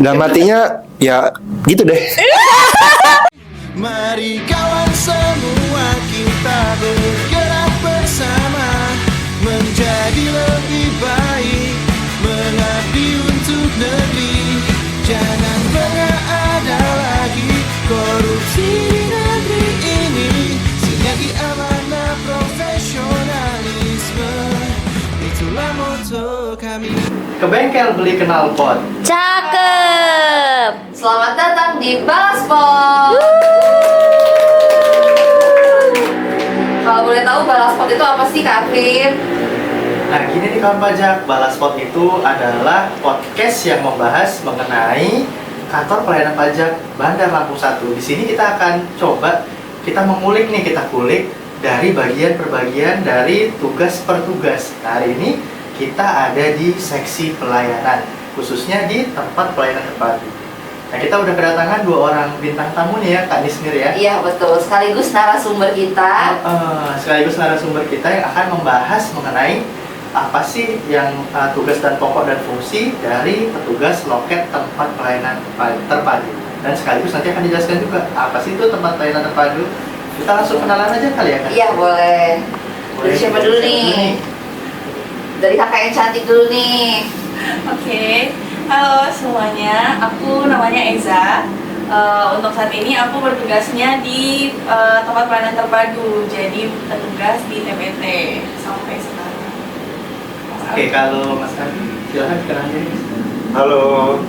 Dan matinya ya gitu deh. Mari kawan semua kita bergerak bersama menjadi lebih baik, mengabdi untuk negeri. Jangan pernah ada lagi korupsi di negeri ini. Sinergi amanah profesionalisme, itulah moto kami. Ke bengkel beli knalpot. Cakep. Selamat datang di Balaspot. Kalau boleh tahu Balaspot itu apa sih, Kak Afrin? Nah, gini nih kawan pajak, Balaspot itu adalah podcast yang membahas mengenai kantor pelayanan pajak Bandar Lampung 1. Di sini kita akan coba kita mengulik nih, kita kulik dari bagian per bagian dari tugas per tugas. Nah, hari ini kita ada di seksi pelayanan, khususnya di tempat pelayanan terpadu. Nah, kita udah kedatangan dua orang bintang tamu nih ya, Kak Nismir ya. Iya, betul. Sekaligus narasumber kita. Sekaligus narasumber kita yang akan membahas mengenai apa sih yang tugas dan pokok dan fungsi dari petugas loket tempat pelayanan terpadu. Dan sekaligus nanti akan dijelaskan juga apa sih itu tempat pelayanan terpadu. Kita langsung kenalan aja kali ya, Kak? Iya, boleh. Dari siapa dulu nih? Dari kakak yang cantik dulu nih. Oke, halo semuanya, aku namanya Eza. Untuk saat ini aku bertugasnya di tempat pelayanan terpadu, jadi petugas di TPT sampai sekarang. Oke, kalau Mas Adi, silahkan kenalin diri. Halo,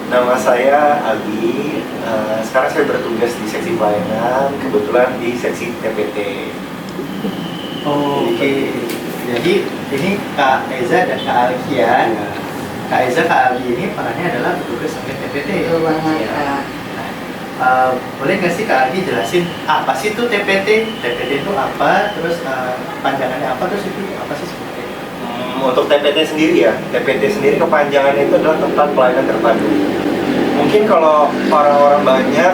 nama saya Abi. Sekarang saya bertugas di seksi pelayanan, kebetulan di seksi TPT. Oke, jadi ini Kak Eza dan Kak Alki ya. Kak Eza, Kak Alki ini perannya adalah petugas loket TPT. Betul banget, Ya. Kak. Boleh nggak sih Kak Alki jelasin apa sih itu TPT? TPT itu apa? Terus panjangannya apa? Terus itu apa sih sebenarnya? Untuk TPT sendiri ya, TPT sendiri kepanjangannya itu adalah tempat pelayanan terpadu. Mungkin kalau orang-orang banyak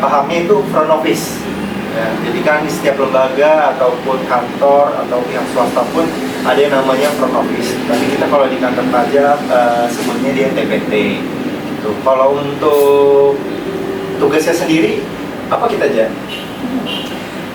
pahamnya itu front office. Ya, jadi kan di setiap lembaga ataupun kantor atau pihak swasta pun ada yang namanya front office. Tapi kita kalau di kantor pajak sebutnya dia TPT. Gitu. Kalau untuk tugasnya sendiri apa kita aja?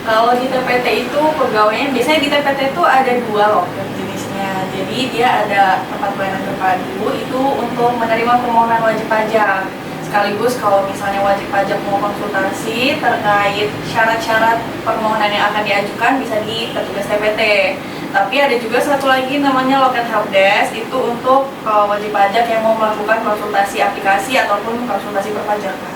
Kalau di TPT itu pegawainya biasanya di TPT itu ada dua loket jenisnya. Jadi dia ada tempat pelayanan terpadu itu untuk menerima permohonan wajib pajak. Sekaligus kalau misalnya wajib pajak mau konsultasi terkait syarat-syarat permohonan yang akan diajukan bisa di petugas TPT. Tapi ada juga satu lagi namanya loket helpdesk, itu untuk wajib pajak yang mau melakukan konsultasi aplikasi ataupun konsultasi perpajakan.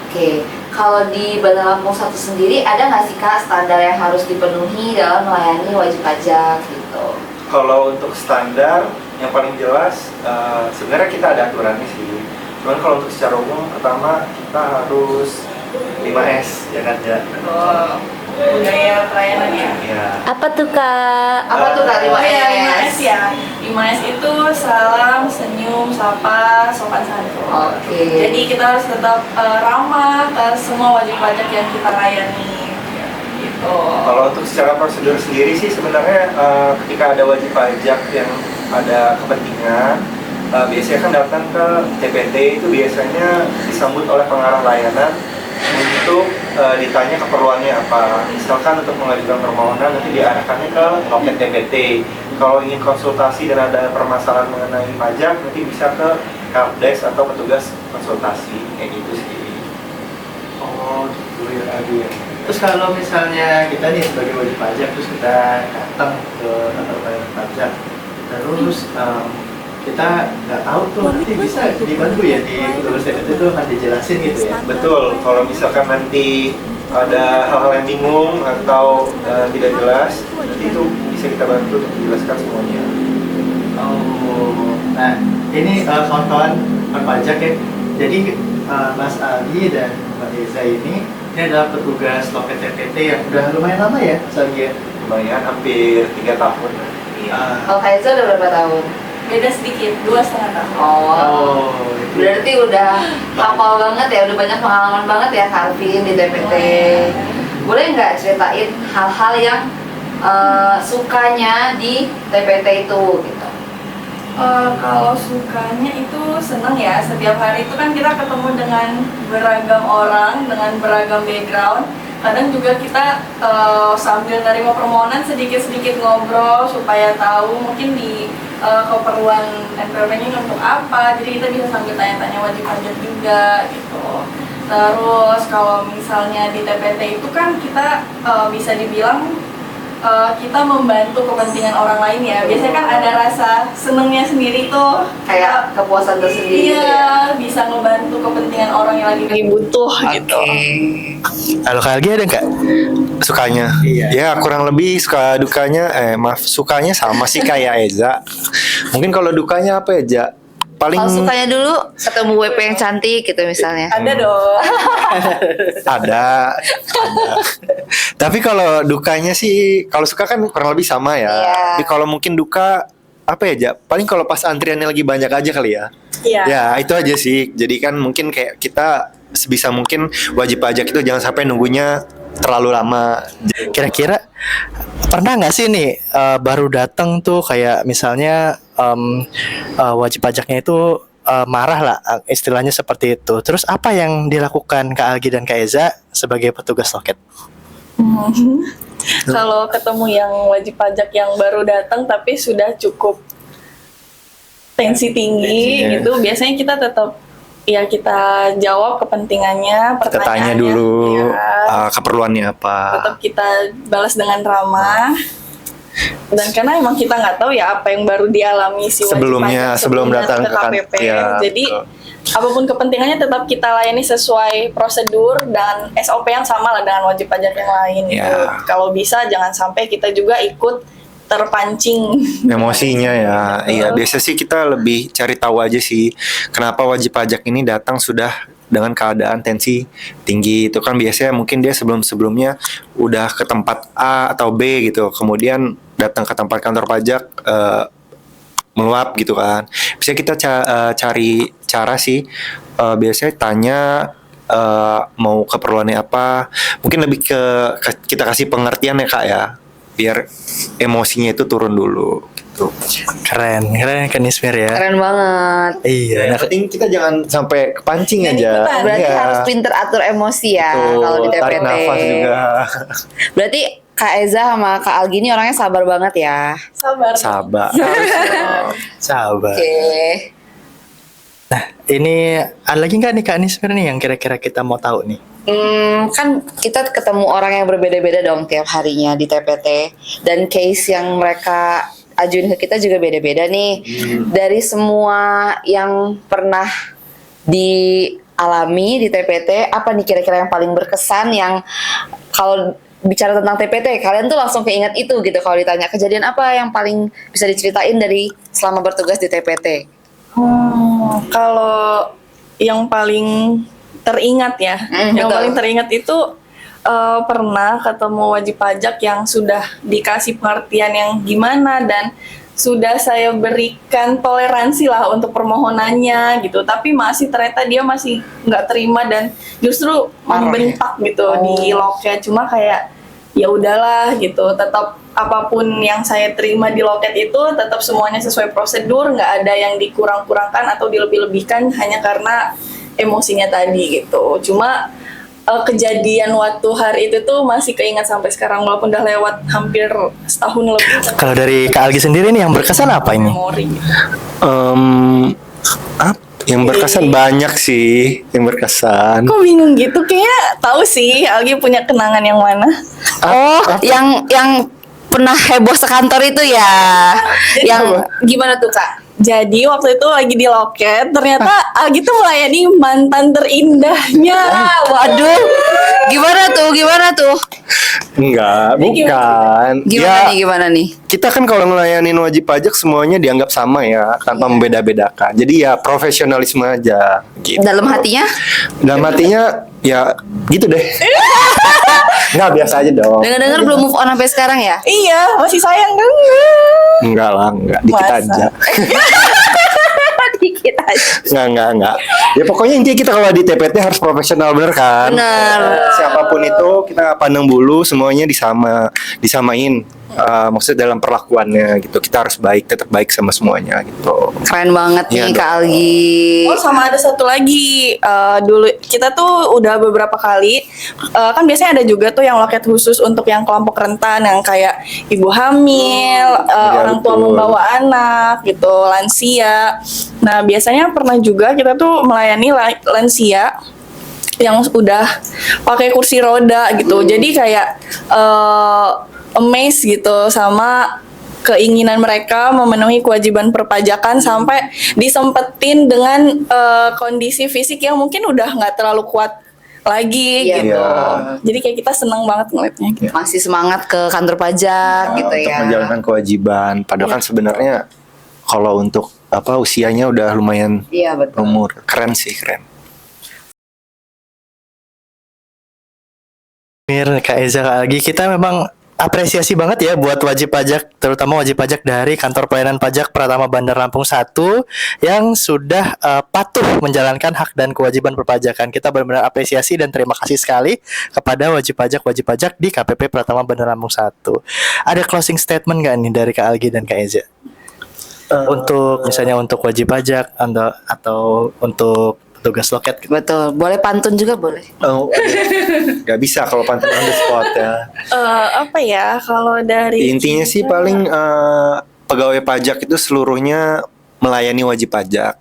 Oke, kalau di Bandar Lampung 1 sendiri ada nggak sih, Kak, standar yang harus dipenuhi dalam melayani wajib pajak gitu? Kalau untuk standar yang paling jelas sebenarnya kita ada aturannya sih. Cuman kalau untuk secara umum pertama kita harus 5S ya kan ya. Budaya pelayanannya. Ya. Apa tuh, Kak? Apa tuh, Kak, 5S? Ya. 5S itu salam, senyum, sapa, sopan santun. Oke. Jadi kita harus tetap ramah ke semua wajib pajak yang kita layani. Gitu. Kalau untuk secara prosedur sendiri sih sebenarnya ketika ada wajib pajak yang ada kepentingan biasanya kan datang ke TPT itu biasanya disambut oleh pengarah layanan untuk ditanya keperluannya apa. Misalkan untuk mengajukan permohonan nanti diarahkannya ke loket TPT. Kalau ingin konsultasi dan ada permasalahan mengenai pajak nanti bisa ke helpdesk atau petugas konsultasi kayak gitu sih. Oh, gitu ya, Adi ya. Terus kalau misalnya kita nih sebagai wajib pajak terus kita datang ke kantor pelayanan pajak, terus kita nggak tahu tuh nanti bisa dibantu ya di petugas TPT itu akan dijelasin gitu ya. Betul, kalau misalkan nanti ada hal-hal yang bingung atau tidak jelas, nanti itu bisa kita bantu untuk menjelaskan semuanya. Oh, nah ini kawan-kawan perpajak ya. Jadi Mas Ali dan Mbak Eza ini adalah petugas loket TPT yang udah lumayan lama ya, Mas Ali ya? Lumayan, hampir 3 tahun. Kalau Kak Eza udah berapa tahun? Beda sedikit, 2,5 tahun. Oh, berarti udah hafal banget ya, udah banyak pengalaman banget ya Kak Alvin di TPT. Boleh nggak ceritain hal-hal yang sukanya di TPT itu gitu? Kalau sukanya itu seneng ya, setiap hari itu kan kita ketemu dengan beragam orang, dengan beragam background. Kadang juga kita sambil nerima permohonan sedikit-sedikit ngobrol supaya tahu mungkin di keperluan NPWP ini untuk apa. Jadi kita bisa sambil tanya-tanya wajib pajak juga gitu. Terus kalau misalnya di TPT itu kan kita bisa dibilang kita membantu kepentingan orang lain ya. Biasanya kan ada rasa senengnya sendiri tuh. Kayak kepuasan tersendiri gitu ya. Iya, bisa ngebantu kepentingan orang yang lagi butuh gitu. Kalau Kak Algi ada nggak sukanya? Iya. Ya kurang lebih suka dukanya, maaf sukanya sama sih kayak Eza. Mungkin kalau dukanya apa ya, Ja? Paling Kalau sukanya dulu ketemu WP yang cantik gitu misalnya. Ada dong. ada. Tapi kalau dukanya sih, kalau suka kan kurang lebih sama ya. Iya. Tapi kalau mungkin duka apa ya, Ja? Paling kalau pas antriannya lagi banyak aja kali ya. Iya. Ya itu aja sih. Jadi kan mungkin kayak kita sebisa mungkin wajib pajak itu jangan sampai nunggunya terlalu lama. Kira-kira pernah nggak sih nih baru datang tuh kayak misalnya wajib pajaknya itu marah lah, istilahnya seperti itu. Terus apa yang dilakukan Kak Algi dan Kak Eza sebagai petugas loket? Kalau ketemu yang wajib pajak yang baru datang tapi sudah cukup tensi tinggi Tensinya. gitu, biasanya kita tetap ya kita jawab kepentingannya, Kita tanya pertanyaannya. dulu Ya, keperluannya apa. tetap kita balas dengan ramah. Dan karena emang kita nggak tahu ya apa yang baru dialami si wajib Sebelumnya, pajak sebelum datang ke KPP. ya, Jadi betul. apapun kepentingannya tetap kita layani sesuai prosedur dan SOP yang sama lah dengan wajib pajak yang lain. Ya. Gitu. Kalau bisa jangan sampai kita juga ikut terpancing. Emosinya ya. Iya, biasa sih kita lebih cari tahu aja sih kenapa wajib pajak ini datang sudah dengan keadaan tensi tinggi. Itu kan biasanya mungkin dia sebelum-sebelumnya udah ke tempat A atau B gitu. Kemudian datang ke tempat kantor pajak meluap gitu kan. Bisa kita cari cara sih, biasanya tanya mau keperluannya apa. Mungkin lebih ke kita kasih pengertian ya Kak ya, biar emosinya itu turun dulu gitu. Keren kan Ismir ya. Keren banget. Iya. Yang penting kita jangan sampai kepancing Jangan aja. ikutan. Berarti Iya. harus pinter atur emosi ya Tuh, kalau di tarik TPT. nafas juga. Berarti Kak Eza sama Kak Algi ini orangnya sabar banget ya. Sabar. Sabar. Sabar. Oke. Nah, ini ada lagi nggak nih Kak Nismir nih yang kira-kira kita mau tahu nih? Kan kita ketemu orang yang berbeda-beda dong tiap harinya di TPT. Dan case yang mereka ajuin ke kita juga beda-beda nih. Dari semua yang pernah dialami di TPT, apa nih kira-kira yang paling berkesan yang kalau bicara tentang TPT, kalian tuh langsung keinget itu gitu kalau ditanya kejadian apa yang paling bisa diceritain dari selama bertugas di TPT? Kalau yang paling teringat ya, yang betul. paling teringat itu pernah ketemu wajib pajak yang sudah dikasih pengertian yang gimana dan sudah saya berikan toleransi lah untuk permohonannya gitu, tapi masih ternyata dia masih nggak terima dan justru membentak gitu di loket. Cuma kayak ya udahlah gitu, tetap apapun yang saya terima di loket itu tetap semuanya sesuai prosedur, nggak ada yang dikurang-kurangkan atau dilebih-lebihkan hanya karena emosinya tadi gitu. Cuma kejadian waktu hari itu tuh masih keingat sampai sekarang walaupun udah lewat hampir setahun lebih. Kalau dari Kak Algi sendiri nih yang berkesan apa ini? Memori. Yang berkesan banyak sih, yang berkesan. Kok bingung gitu? Kayak tahu sih Algi punya kenangan yang mana? Yang pernah heboh sekantor itu ya. Yang gimana tuh Kak? Jadi waktu itu lagi di loket, ternyata Algi tuh melayani mantan terindahnya. Waduh, gimana tuh? Enggak, bukan. Gimana nih? Kita kan kalau ngelayanin wajib pajak semuanya dianggap sama ya, tanpa membeda-bedakan. Jadi ya profesionalisme aja gitu. Dalam hatinya? Dalam hatinya ya gitu deh. Enggak, biasa aja dong. Dengar-dengar belum move on sampai sekarang ya? Iya, masih sayang kan? Enggak lah, enggak. Dikit Masa? aja. Dikit aja. Enggak. Ya pokoknya intinya kita kalau di TPT harus profesional, bener kan? Bener. Siapapun itu kita pandang bulu semuanya disamain. maksudnya dalam perlakuannya gitu. Kita harus baik, tetap baik sama semuanya gitu. Keren banget Iya nih dong. Kak Algi. Oh sama ada satu lagi, dulu kita tuh udah beberapa kali kan biasanya ada juga tuh yang loket khusus untuk yang kelompok rentan yang kayak ibu hamil, orang tua betul. membawa anak gitu, lansia. Nah biasanya pernah juga kita tuh melayani lansia yang udah pakai kursi roda gitu. Jadi kayak amazed gitu sama keinginan mereka memenuhi kewajiban perpajakan sampai disempetin dengan kondisi fisik yang mungkin udah nggak terlalu kuat lagi Iya, gitu. betul. Jadi kayak kita seneng banget ngeliatnya. Gitu. Masih semangat ke kantor pajak gitu Untuk ya. menjalankan kewajiban. Padahal kan sebenarnya kalau untuk usianya udah lumayan Iya betul. umur. Keren sih, keren. Kak Eza, Kak Algi, kita memang apresiasi banget ya buat wajib pajak, terutama wajib pajak dari Kantor Pelayanan Pajak Pratama Bandar Lampung 1 yang sudah patuh menjalankan hak dan kewajiban perpajakan. Kita benar-benar apresiasi dan terima kasih sekali kepada wajib pajak di KPP Pratama Bandar Lampung 1. Ada closing statement nggak nih dari Kak Algi dan Kak Eza? Untuk misalnya untuk wajib pajak atau untuk tugas loket gitu. Betul. Boleh pantun juga boleh. Oh, nggak bisa kalau pantun on the spot ya. Apa ya kalau dari Intinya sih paling pegawai pajak itu seluruhnya melayani wajib pajak.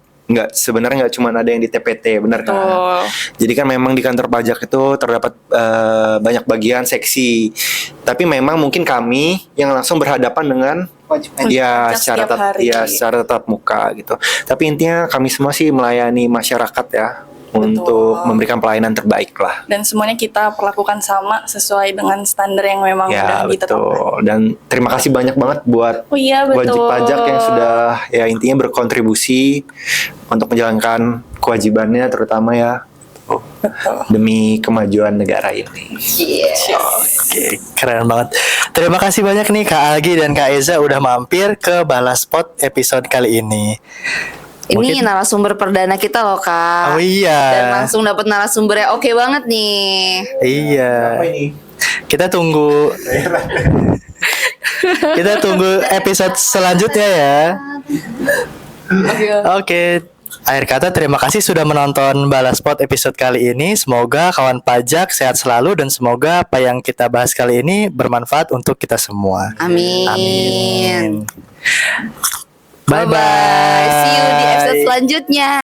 Sebenarnya nggak cuma ada yang di TPT, benar kan? Betul. Jadi kan memang di kantor pajak itu terdapat banyak bagian seksi. Tapi memang mungkin kami yang langsung berhadapan dengan Pajak setiap hari. secara tatap muka gitu. Tapi intinya kami semua sih melayani masyarakat ya untuk memberikan pelayanan terbaik lah. Dan semuanya kita perlakukan sama sesuai dengan standar yang memang Ya udah ditetapkan. betul. Dan terima kasih banyak banget buat Oh iya betul. wajib pajak yang sudah ya intinya berkontribusi untuk menjalankan kewajibannya terutama ya demi kemajuan negara ini. Oke, keren banget. Terima kasih banyak nih Kak Algi dan Kak Eza udah mampir ke Balaspot episode kali ini. Ini Mungkin- narasumber perdana kita loh Kak. Oh iya. Dan langsung dapat narasumber yang oke banget nih. Iya. ini? Kita tunggu episode selanjutnya ya. Oke. Akhir kata terima kasih sudah menonton Balaspot episode kali ini. Semoga kawan pajak sehat selalu dan semoga apa yang kita bahas kali ini bermanfaat untuk kita semua. Amin. Amin. Bye bye. See you di episode selanjutnya.